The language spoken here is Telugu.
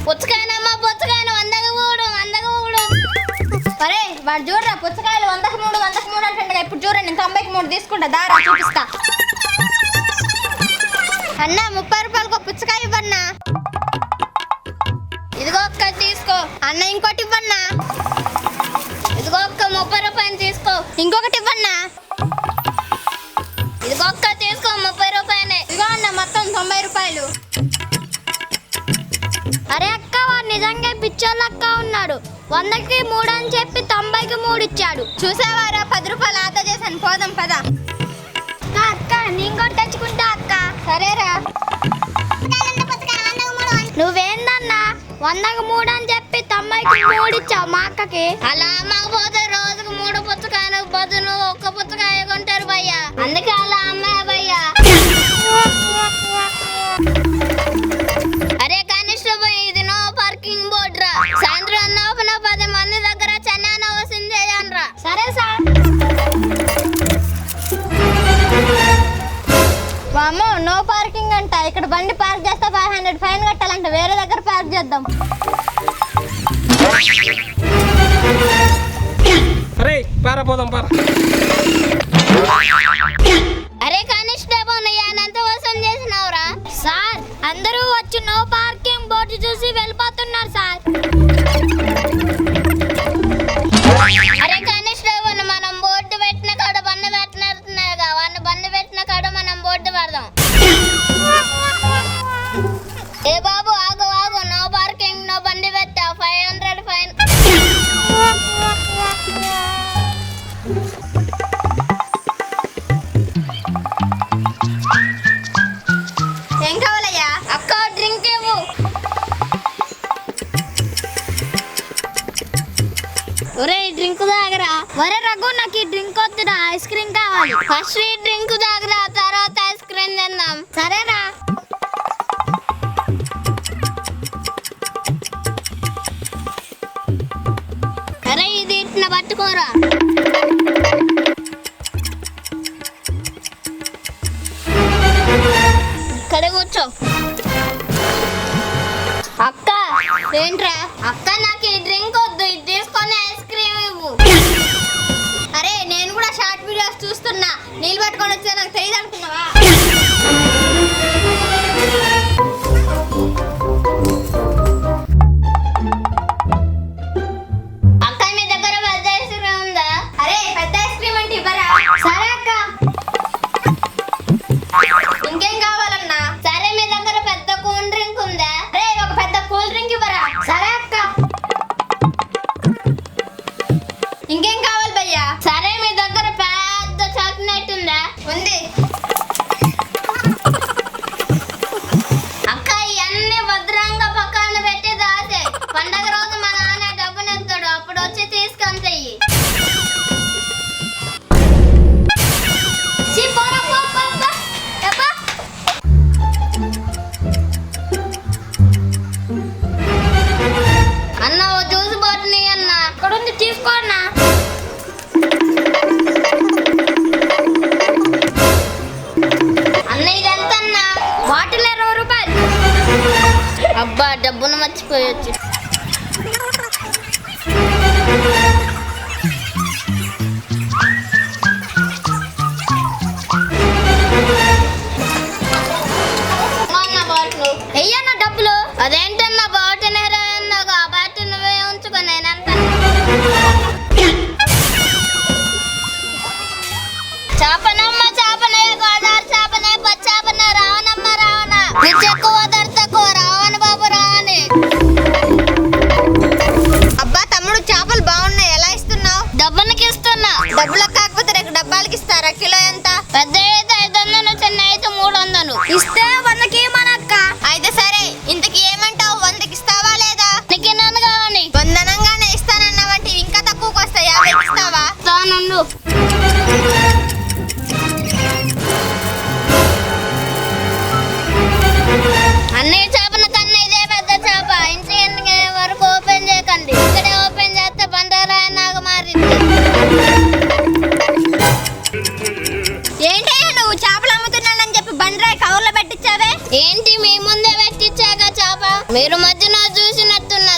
పుచ్చకాయనమ్మా పుచ్చకాయలు 100కు 3 అరే వాడు చూడరా పుచ్చకాయలు 100కు 3 అంటే ఇప్పుడు చూడండి నేను 90కి 3 తీసుకుంటా దారా చూపిస్తా. అన్న 30 రూపాయలకు పుచ్చకాయ ఇవ్వన్నా. ఇదిగో ఒక్క తీసుకో అన్న. ఇంకోటి ఇవ్వన్నా. ఇదిగో ఒక్క 30 రూపాయలు తీసుకో. ఇంకొకటి ఇవ్వన్నా. ఇదిగో ఒక్క తీసుకో 30 రూపాయలే. ఇదిగో అన్న మొత్తం 90 రూపాయలు. అరే అక్క వాడు నిజంగా పిచ్చోళ్ళక్క ఉన్నాడు. 100కి 3 అని చెప్పి 90కి 3 ఇచ్చాడు. చూసావారా 10 రూపాయలు ఆదా చేశాను. పోదాం పద. అక్క నేను కూడా తెచ్చుకుంటా అక్క. సరేరా. నువ్వేందన్నా 100కి 3 అని చెప్పి 90కి 3 ఇచ్చావు మా అక్కకి. అలా అమ్మకపోతే రోజుకు 3 పుచ్చకాయలు బదులు ఒక్క పుచ్చకాయ కొంటారు భయ్యా. అందుకే అలా అమ్మాయి భయ్యా. అరే కానిస్టేబుల్ ఇది నో పార్కింగ్ బోర్డు రా. సాయంత్రం 10 మంది దగ్గర చెన్నై వసూలు చేయండి రా. సరే సార్. వామ్మో నో పార్కింగ్ అంట. ఇక్కడ బండి పార్క్ చేస్తే 500 ఫైన్ కట్టాలంట. వేరే దగ్గర పార్క్ చేద్దాం. అరే పారపోదాం పార. అరే కానిస్టేబుల్ ఎంత వసూలు చేసినావురా? సార్ అందరూ వచ్చి నో పార్కింగ్ బోర్డు చూసి వెళ్ళిపోతున్నారు సార్. అరే కానిస్టేబుల్ మనం బోర్డు పెట్టిన కాడ బండి పెట్టినట్టున్నారుగా. వాళ్ళు బండి పెట్టిన కాడ మనం బోర్డు పెడదాం. ఏ బాబు ఆగు ఆగు. నో పార్కింగ్ నో బండి పెట్టా 500 ఫైన్. ఏం కావాలయ్యా? అక్క డ్రింక్ ఇవ్వు. ఒరే డ్రింక్ తాగరా. ఒరే రఘు నాకు ఈ డ్రింక్ వద్దురా. ఐస్ క్రీమ్ కావాలి. ఫస్ట్ ఈ డ్రింక్ తాగరా తర్వాత ఐస్ క్రీమ్ తిందాం. సరేరా. అరే ఇది ఇట్లా పట్టుకోరా. ఇక్కడ కూర్చో. అక్క ఏంట్రా? అక్క నాకు ఈ డ్రింక్ వద్దు. ఇది తీసుకొని ఐస్ క్రీమ్ ఇవ్వు. అరే నేను కూడా షార్ట్ వీడియోస్ చూస్తున్నా. నీళ్ళు పట్టుకొని వచ్చా నాకు తెలియదు అనుకున్నావా? అక్క మీ దగ్గర పెద్ద ఐస్ క్రీమ్ ఉందా? అరే పెద్ద ఐస్ క్రీమ్ అంటే ఇవ్వరా? సరే అక్క. ఇంకేం కావాలన్నా? సరే మీ దగ్గర పెద్ద కూల్ డ్రింక్ ఉందా? అరే ఒక పెద్ద కూల్ డ్రింక్ ఇవ్వరా? సరే అక్క. ఇంకేం కావాలి భయ్యా? సరే మీ దగ్గర పెద్ద చాక్లెట్ ఉందా? ఉంది. అక్క ఇవన్నీ భద్రంగా పక్కన పెట్టి దాసే. పండగ రోజు మా నాన్న డబ్బునిస్తాడు. అప్పుడు వచ్చి తీసుకొని చెయ్యి. అన్న ఓ జ్యూస్ బాటిల్ అన్న. ఇక్కడ ఉంది తీసుకో అన్న. అన్న ఇది ఎంత అన్న? బాటిల్ 20 రూపాయలు. అబ్బా డబ్బును మర్చిపోయొచ్చు. ఎయ్యన్న డబ్బులు. అదేంటన్న బాటిల్ అన్నాగా బాటిల్ నువ్వే ఉంచుకో. నేనంత చేపనమ్మ చేపనే గోదావరి చేపనే పచ్చాపనే రావనమ్మ రావణ. ఎక్కువ ధర తక్కువ రావణ బాబు రావని. అబ్బా తమ్ముడు చేపలు బాగున్నాయి. ఎలా ఇస్తున్నావు? డబ్బులకి ఇస్తున్నా. డబ్బులకు కాకపోతే రేపు డబ్బాలకి ఇస్తారా? కిలో ఎంత? పెద్ద అయితే 500 చిన్న అయితే 300. ఇస్తే 100కి మనక్క. అయితే సరే ఇంతకి ఏమంటావు? మీరు మధ్యన చూసినట్టున్నారు.